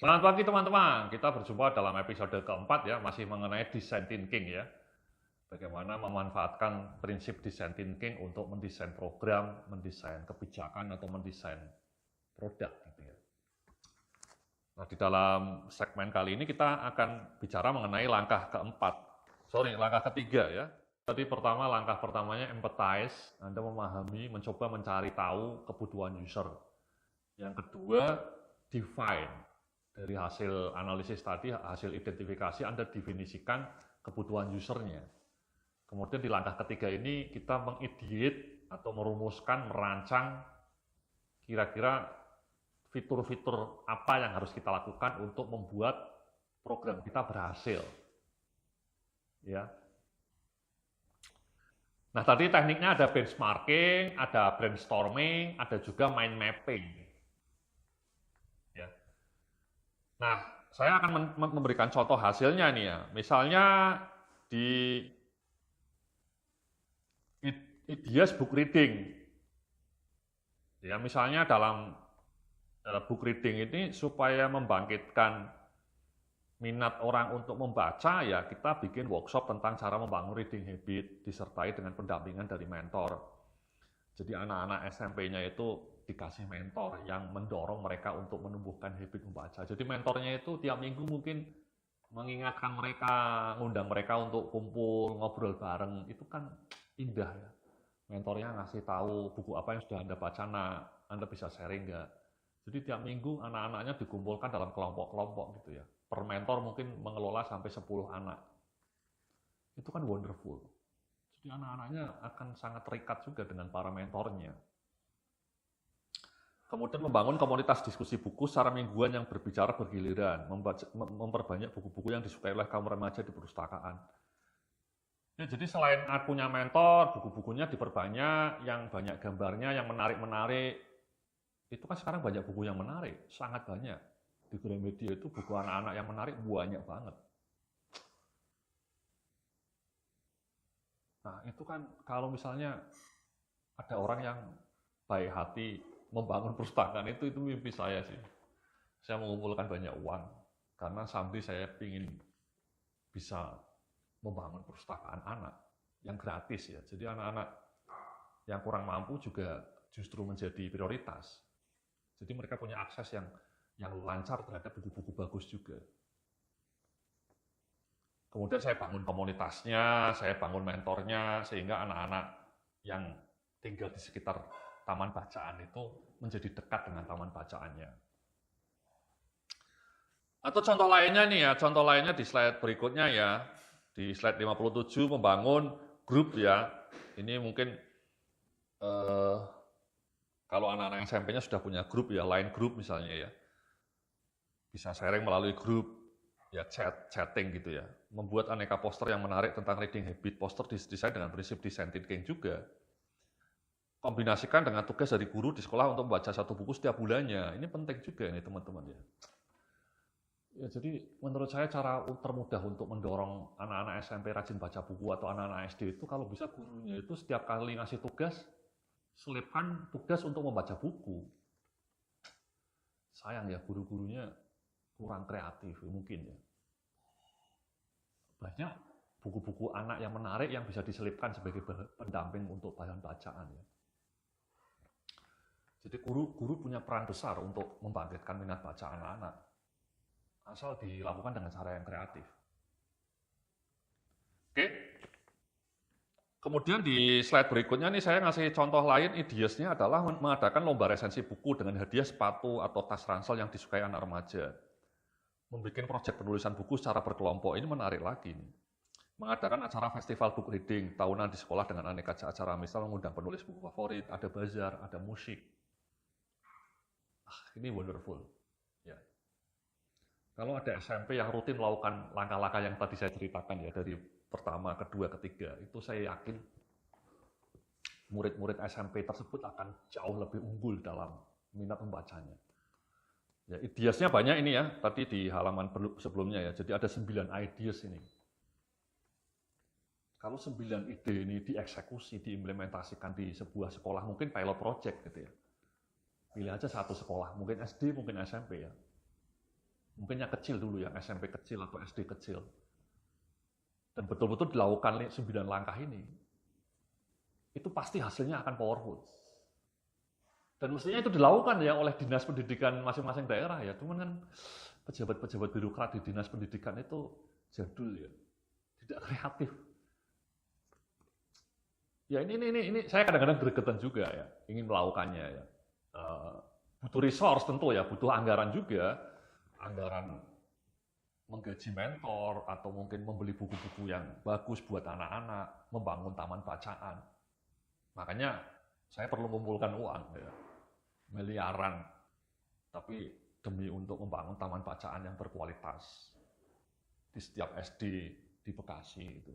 Selamat pagi teman-teman, kita berjumpa dalam episode keempat ya, masih mengenai design thinking ya. Bagaimana memanfaatkan prinsip design thinking untuk mendesain program, mendesain kebijakan, atau mendesain produk gitu ya. Nah, di dalam segmen kali ini kita akan bicara mengenai langkah ketiga ya. Tadi langkah pertamanya empathize, Anda memahami, mencoba mencari tahu kebutuhan user. Yang kedua, define. Dari hasil analisis tadi, hasil identifikasi, Anda definisikan kebutuhan usernya. Kemudian di langkah ketiga ini kita mengideate atau merumuskan, merancang kira-kira fitur-fitur apa yang harus kita lakukan untuk membuat program kita berhasil. Ya. Nah, tadi tekniknya ada benchmarking, ada brainstorming, ada juga mind mapping. Ya. Nah, saya akan memberikan contoh hasilnya nih ya. Misalnya di ideas book reading. Ya, misalnya dalam book reading ini supaya membangkitkan minat orang untuk membaca, ya kita bikin workshop tentang cara membangun reading habit disertai dengan pendampingan dari mentor. Jadi anak-anak SMP-nya itu dikasih mentor yang mendorong mereka untuk menumbuhkan habit membaca. Jadi mentornya itu tiap minggu mungkin mengingatkan mereka, ngundang mereka untuk kumpul, ngobrol bareng. Itu kan indah ya. Mentornya ngasih tahu buku apa yang sudah Anda baca, Anda bisa sharing nggak? Jadi tiap minggu anak-anaknya dikumpulkan dalam kelompok-kelompok gitu ya. Per mentor mungkin mengelola sampai 10 anak. Itu kan wonderful. Jadi anak-anaknya akan sangat terikat juga dengan para mentornya. Kemudian membangun komunitas diskusi buku secara mingguan yang berbicara bergiliran, memperbanyak buku-buku yang disukai oleh kaum remaja di perpustakaan. Ya, jadi selain punya mentor, buku-bukunya diperbanyak, yang banyak gambarnya, yang menarik-menarik. Itu kan sekarang banyak buku yang menarik, sangat banyak. Di Gramedia itu buku anak-anak yang menarik banyak banget. Nah, itu kan kalau misalnya ada orang yang baik hati membangun perpustakaan itu mimpi saya sih. Saya mengumpulkan banyak uang karena sampai saya ingin bisa membangun perpustakaan anak yang gratis ya. Jadi anak-anak yang kurang mampu juga justru menjadi prioritas. Jadi mereka punya akses yang lancar terhadap buku-buku bagus juga. Kemudian saya bangun komunitasnya, saya bangun mentornya, sehingga anak-anak yang tinggal di sekitar taman bacaan itu menjadi dekat dengan taman bacaannya. Atau contoh lainnya nih ya, contoh lainnya di slide berikutnya ya. Di slide 57 membangun grup ya. Ini mungkin kalau anak-anak SMP-nya sudah punya grup ya, line grup misalnya ya. Bisa sharing melalui grup, ya chatting gitu ya. Membuat aneka poster yang menarik tentang reading habit. Poster didesain dengan prinsip design thinking juga. Kombinasikan dengan tugas dari guru di sekolah untuk membaca satu buku setiap bulannya. Ini penting juga nih teman-teman ya. Ya, jadi menurut saya cara termudah untuk mendorong anak-anak SMP rajin baca buku atau anak-anak SD itu kalau bisa gurunya itu setiap kali ngasih tugas, selipkan tugas untuk membaca buku. Sayang ya guru-gurunya kurang kreatif mungkin ya. Banyak buku-buku anak yang menarik yang bisa diselipkan sebagai pendamping untuk bahan bacaan ya. Jadi guru punya peran besar untuk membangkitkan minat baca anak-anak. Asal dilakukan dengan cara yang kreatif. Oke. Kemudian di slide berikutnya nih saya ngasih contoh lain, ideasnya adalah mengadakan lomba resensi buku dengan hadiah sepatu atau tas ransel yang disukai anak remaja. Membuat proyek penulisan buku secara berkelompok, ini menarik lagi nih. Mengadakan acara festival book reading tahunan di sekolah dengan aneka acara, misal mengundang penulis buku favorit, ada bazar, ada musik. Ini wonderful. Ya. Kalau ada SMP yang rutin melakukan langkah-langkah yang tadi saya ceritakan ya, dari pertama, kedua, ketiga, itu saya yakin murid-murid SMP tersebut akan jauh lebih unggul dalam minat membacanya. Ya, ideasnya banyak ini ya, tadi di halaman sebelumnya ya, jadi ada 9 ideas ini. Kalau 9 ide ini dieksekusi, diimplementasikan di sebuah sekolah, mungkin pilot project gitu ya. Pilih aja satu sekolah, mungkin SD, mungkin SMP ya. Mungkin yang kecil dulu, yang SMP kecil atau SD kecil. Dan betul-betul dilakukan 9 langkah ini. Itu pasti hasilnya akan powerful. Dan mestinya itu dilakukan ya oleh dinas pendidikan masing-masing daerah ya. Cuman kan pejabat-pejabat birokrat di dinas pendidikan itu jadul ya. Tidak kreatif. Ya ini saya kadang-kadang gregetan juga ya, ingin melakukannya ya. Butuh resource tentu ya, butuh anggaran juga. Anggaran menggaji mentor atau mungkin membeli buku-buku yang bagus buat anak-anak, membangun taman bacaan. Makanya saya perlu mengumpulkan uang ya, miliaran, tapi demi untuk membangun taman bacaan yang berkualitas di setiap SD di Bekasi itu.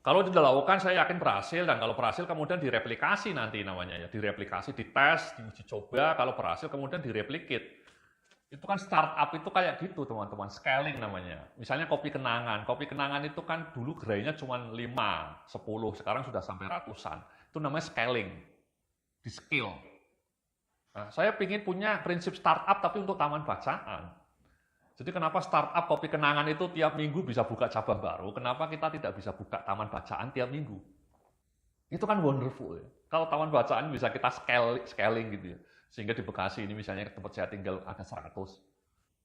Kalau dilakukan saya yakin berhasil, dan kalau berhasil kemudian direplikasi nanti namanya ya, direplikasi, dites, diuji coba, kalau berhasil kemudian direplikate. Itu kan startup itu kayak gitu teman-teman, scaling namanya. Misalnya Kopi Kenangan itu kan dulu gerainya cuma 5, 10, sekarang sudah sampai ratusan. Itu namanya scaling, di skill. Nah, saya ingin punya prinsip startup tapi untuk taman bacaan. Jadi kenapa startup Kopi Kenangan itu tiap minggu bisa buka cabang baru, kenapa kita tidak bisa buka taman bacaan tiap minggu? Itu kan wonderful ya. Kalau taman bacaan bisa kita scaling gitu ya. Sehingga di Bekasi ini misalnya tempat saya tinggal ada 100,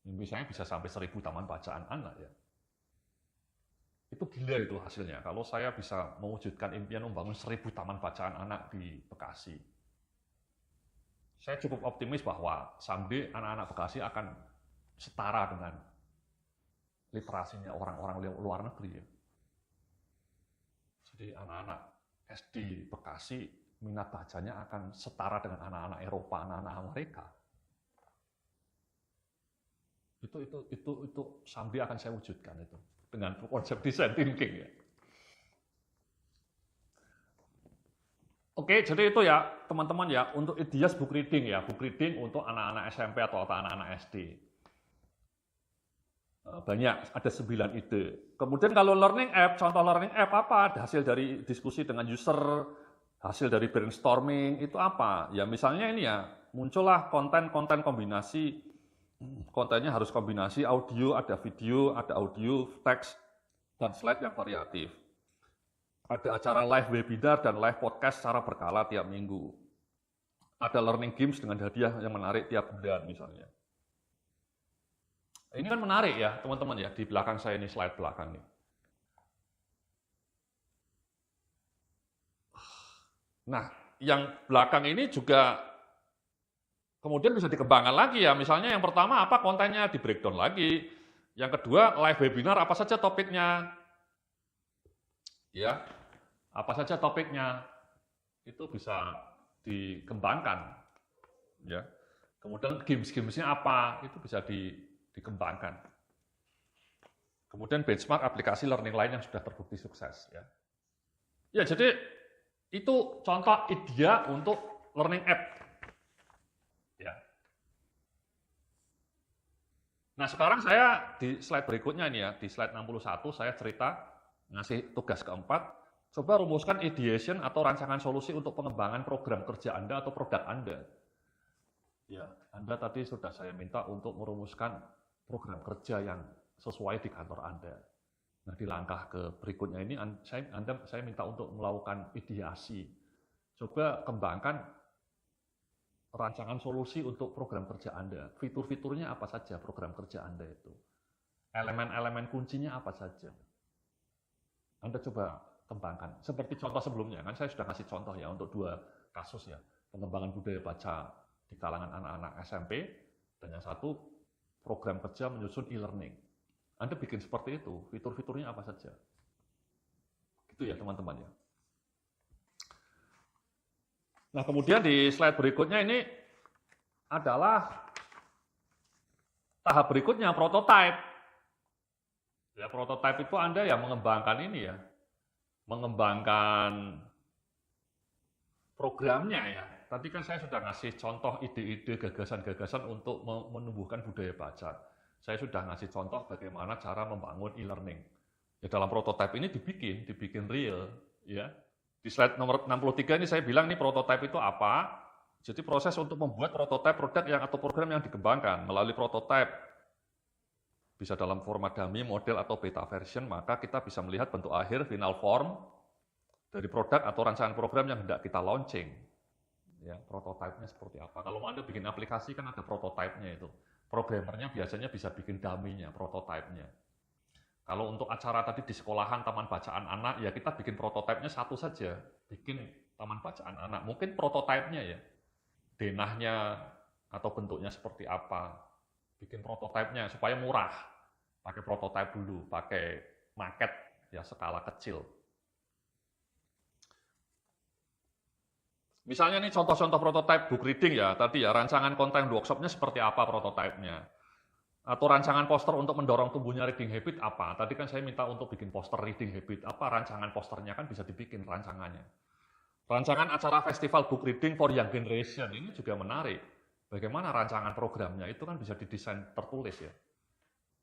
misalnya bisa sampai 1000 taman bacaan anak ya. Itu gila itu hasilnya. Kalau saya bisa mewujudkan impian membangun 1000 taman bacaan anak di Bekasi. Saya cukup optimis bahwa someday anak-anak Bekasi akan setara dengan literasinya orang-orang luar negeri ya. Jadi anak-anak SD Bekasi minat bacanya akan setara dengan anak-anak Eropa, anak-anak Amerika. Itu someday akan saya wujudkan itu dengan konsep design thinking ya. Oke, jadi itu ya teman-teman ya untuk ideas book reading ya, book reading untuk anak-anak SMP atau anak-anak SD. Banyak, ada 9 ide. Kemudian kalau learning app, contoh learning app apa? Ada hasil dari diskusi dengan user, hasil dari brainstorming, itu apa? Ya misalnya ini ya, muncullah konten-konten kombinasi, kontennya harus kombinasi audio, ada video, ada audio, teks, dan slide yang variatif. Ada acara live webinar dan live podcast secara berkala tiap minggu. Ada learning games dengan hadiah yang menarik tiap bulan misalnya. Ini kan menarik ya teman-teman ya, di belakang saya ini slide belakang nih. Nah, yang belakang ini juga kemudian bisa dikembangkan lagi ya. Misalnya yang pertama apa kontennya, di breakdown lagi. Yang kedua live webinar apa saja topiknya. Ya, apa saja topiknya. Itu bisa dikembangkan. Ya. Kemudian games-gamesnya apa, itu bisa dikembangkan. Kemudian benchmark aplikasi learning lain yang sudah terbukti sukses. Ya, jadi itu contoh ide untuk learning app. Ya. Nah sekarang saya di slide berikutnya ini ya, di slide 61 saya cerita, ngasih tugas keempat, coba rumuskan ideation atau rancangan solusi untuk pengembangan program kerja Anda atau produk Anda. Ya, Anda tadi sudah saya minta untuk merumuskan program kerja yang sesuai di kantor Anda. Nah, di langkah berikutnya ini saya minta untuk melakukan ideasi. Coba kembangkan rancangan solusi untuk program kerja Anda. Fitur-fiturnya apa saja program kerja Anda itu. Elemen-elemen kuncinya apa saja. Anda coba kembangkan. Seperti contoh sebelumnya, kan saya sudah kasih contoh ya untuk 2 kasus ya. Pengembangan budaya baca di kalangan anak-anak SMP, dan yang satu program kerja menyusun e-learning. Anda bikin seperti itu, fitur-fiturnya apa saja. Gitu ya teman-teman ya. Nah kemudian di slide berikutnya ini adalah tahap berikutnya, prototype. Ya prototype itu Anda ya mengembangkan ini ya, mengembangkan programnya ya. Tadi kan saya sudah ngasih contoh ide-ide, gagasan-gagasan untuk menumbuhkan budaya baca. Saya sudah ngasih contoh bagaimana cara membangun e-learning. Ya dalam prototype ini dibikin real ya. Di slide nomor 63 ini saya bilang nih prototype itu apa? Jadi proses untuk membuat prototipe produk atau program yang dikembangkan melalui prototipe bisa dalam format dummy, model atau beta version, maka kita bisa melihat bentuk akhir final form dari produk atau rancangan program yang hendak kita launching. Ya, prototipenya seperti apa. Kalau Anda bikin aplikasi kan ada prototipenya itu. Programmernya biasanya bisa bikin dummy-nya, prototipenya. Kalau untuk acara tadi di sekolahan, taman bacaan anak, ya kita bikin prototipenya satu saja. Bikin taman bacaan anak. Mungkin prototipenya ya. Denahnya atau bentuknya seperti apa. Bikin prototipenya supaya murah. Pakai prototipe dulu, pakai market ya skala kecil. Misalnya nih contoh-contoh prototipe book reading ya, tadi ya rancangan konten workshopnya seperti apa prototipenya. Atau rancangan poster untuk mendorong tumbuhnya reading habit apa. Tadi kan saya minta untuk bikin poster reading habit, apa rancangan posternya kan bisa dibikin rancangannya. Rancangan acara festival book reading for young generation, ini juga menarik. Bagaimana rancangan programnya, itu kan bisa didesain tertulis ya.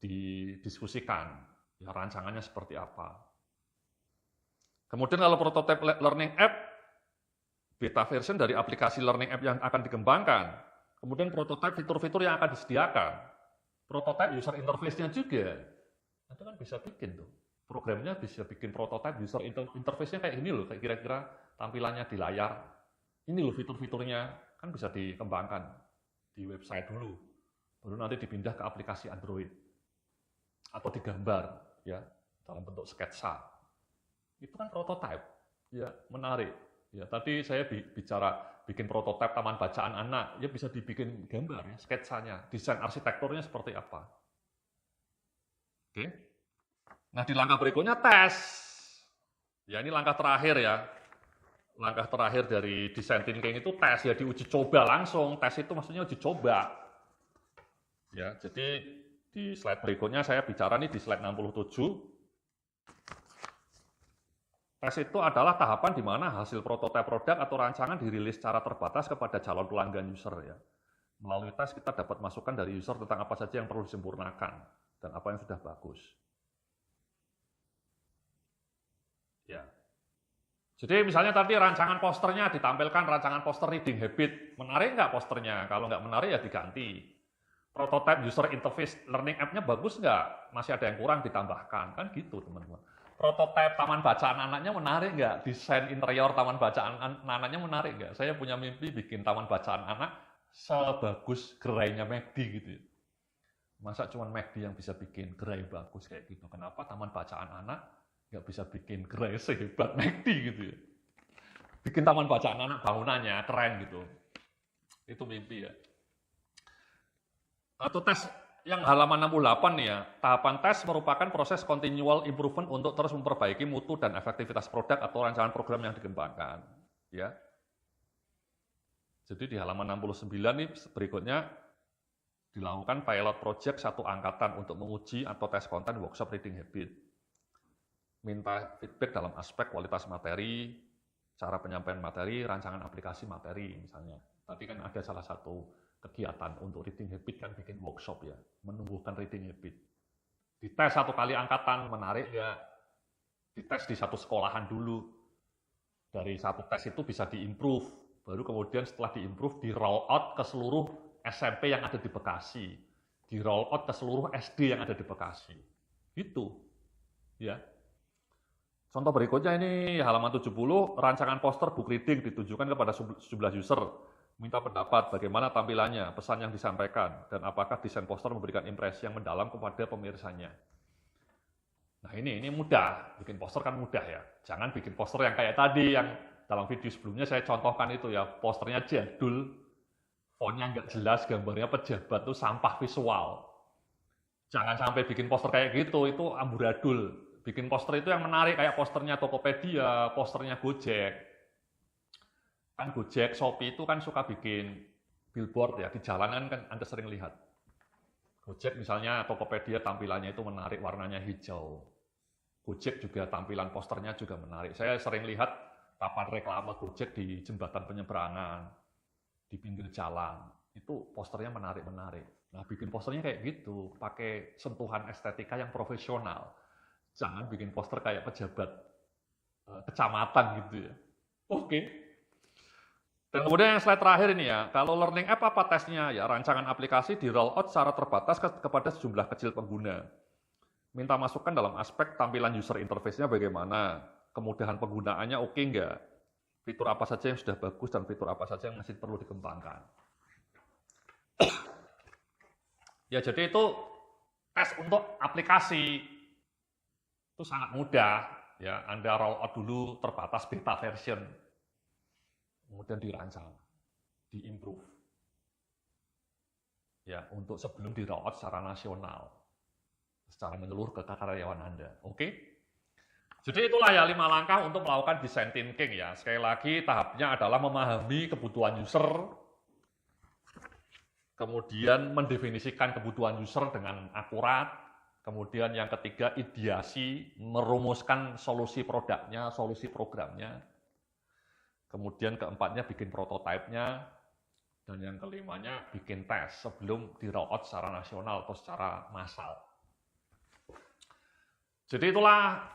Didiskusikan, ya rancangannya seperti apa. Kemudian kalau prototipe learning app, beta version dari aplikasi learning app yang akan dikembangkan. Kemudian prototipe fitur-fitur yang akan disediakan. Prototipe user interface-nya juga. Itu kan bisa bikin tuh. Programnya bisa bikin prototipe user interface-nya kayak gini loh, kayak kira-kira tampilannya di layar. Ini loh fitur-fiturnya, kan bisa dikembangkan di website dulu. Baru nanti dipindah ke aplikasi Android. Atau digambar, ya, dalam bentuk sketsa. Itu kan prototipe. Ya, menarik. Ya, tadi saya bicara bikin prototipe taman bacaan anak, ya bisa dibikin gambar, ya, sketsanya, desain arsitekturnya seperti apa. Oke. Nah, di langkah berikutnya tes. Ya, ini langkah terakhir ya. Langkah terakhir dari design thinking itu tes, ya diuji coba langsung. Tes itu maksudnya uji coba. Ya, jadi di slide berikutnya saya bicara nih di slide 67. Tes itu adalah tahapan di mana hasil prototipe produk atau rancangan dirilis secara terbatas kepada calon pelanggan user ya. Melalui tes kita dapat masukan dari user tentang apa saja yang perlu disempurnakan dan apa yang sudah bagus. Ya. Jadi misalnya tadi rancangan posternya ditampilkan rancangan poster reading habit. Menarik nggak posternya? Kalau nggak menarik ya diganti. Prototipe user interface learning app-nya bagus nggak? Masih ada yang kurang ditambahkan. Kan gitu teman-teman. Prototipe taman bacaan anaknya menarik nggak? Desain interior taman bacaan anaknya menarik nggak? Saya punya mimpi bikin taman bacaan anak sebagus gerainya McD gitu ya. Masa cuma McD yang bisa bikin gerai bagus kayak gitu? Kenapa taman bacaan anak nggak bisa bikin gerai sehebat McD gitu ya? Bikin taman bacaan anak bangunannya keren gitu. Itu mimpi ya. Atau tes yang halaman 68 nih ya, tahapan tes merupakan proses continual improvement untuk terus memperbaiki mutu dan efektivitas produk atau rancangan program yang dikembangkan. Ya. Jadi di halaman 69 nih berikutnya dilakukan pilot project satu angkatan untuk menguji atau tes konten workshop reading habit. Minta feedback dalam aspek kualitas materi, cara penyampaian materi, rancangan aplikasi materi misalnya. Tadi kan ada salah satu kegiatan untuk reading habit kan bikin workshop ya, menumbuhkan reading habit. Dites satu kali angkatan, menarik ya. Dites di satu sekolahan dulu. Dari satu tes itu bisa diimprove. Baru kemudian setelah diimprove, di roll out ke seluruh SMP yang ada di Bekasi. Di roll out ke seluruh SD yang ada di Bekasi. Itu. Ya. Contoh berikutnya ini halaman 70, rancangan poster book reading ditujukan kepada sejumlah user. Minta pendapat bagaimana tampilannya, pesan yang disampaikan, dan apakah desain poster memberikan impresi yang mendalam kepada pemirsanya. Nah ini mudah, bikin poster kan mudah ya. Jangan bikin poster yang kayak tadi, yang dalam video sebelumnya saya contohkan itu ya, posternya jadul, fontnya nggak jelas, gambarnya pejabat tuh sampah visual. Jangan sampai bikin poster kayak gitu, itu amburadul. Bikin poster itu yang menarik, kayak posternya Tokopedia, posternya Gojek. Kan Gojek, Shopee itu kan suka bikin billboard ya, di jalanan kan Anda sering lihat. Gojek misalnya Tokopedia tampilannya itu menarik, warnanya hijau. Gojek juga tampilan posternya juga menarik. Saya sering lihat papan reklame Gojek di jembatan penyeberangan, di pinggir jalan. Itu posternya menarik-menarik. Nah, bikin posternya kayak gitu, pakai sentuhan estetika yang profesional. Jangan bikin poster kayak pejabat kecamatan gitu ya. Oke. Dan kemudian yang slide terakhir ini ya, kalau learning app apa tesnya? Ya, rancangan aplikasi di roll out secara terbatas kepada sejumlah kecil pengguna. Minta masukan dalam aspek tampilan user interface-nya bagaimana, kemudahan penggunaannya oke nggak, fitur apa saja yang sudah bagus dan fitur apa saja yang masih perlu dikembangkan. Ya, jadi itu tes untuk aplikasi itu sangat mudah. Ya, Anda roll out dulu terbatas beta version, kemudian dirancang, diimprove. Ya, untuk sebelum di roll out secara nasional, secara menyeluruh ke karyawan Anda. Oke? Jadi itulah ya 5 langkah untuk melakukan design thinking ya. Sekali lagi tahapnya adalah memahami kebutuhan user, kemudian mendefinisikan kebutuhan user dengan akurat, kemudian yang ketiga ideasi, merumuskan solusi produknya, solusi programnya, kemudian keempatnya bikin prototipenya, dan yang kelimanya bikin tes sebelum di roll out secara nasional atau secara massal. Jadi itulah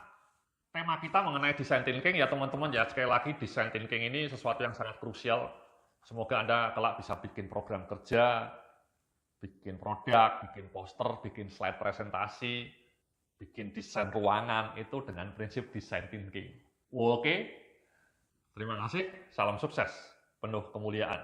tema kita mengenai design thinking ya teman-teman ya. Sekali lagi design thinking ini sesuatu yang sangat krusial. Semoga Anda kelak bisa bikin program kerja, bikin produk, bikin poster, bikin slide presentasi, bikin desain ruangan itu dengan prinsip design thinking. Oke, terima kasih, salam sukses, penuh kemuliaan.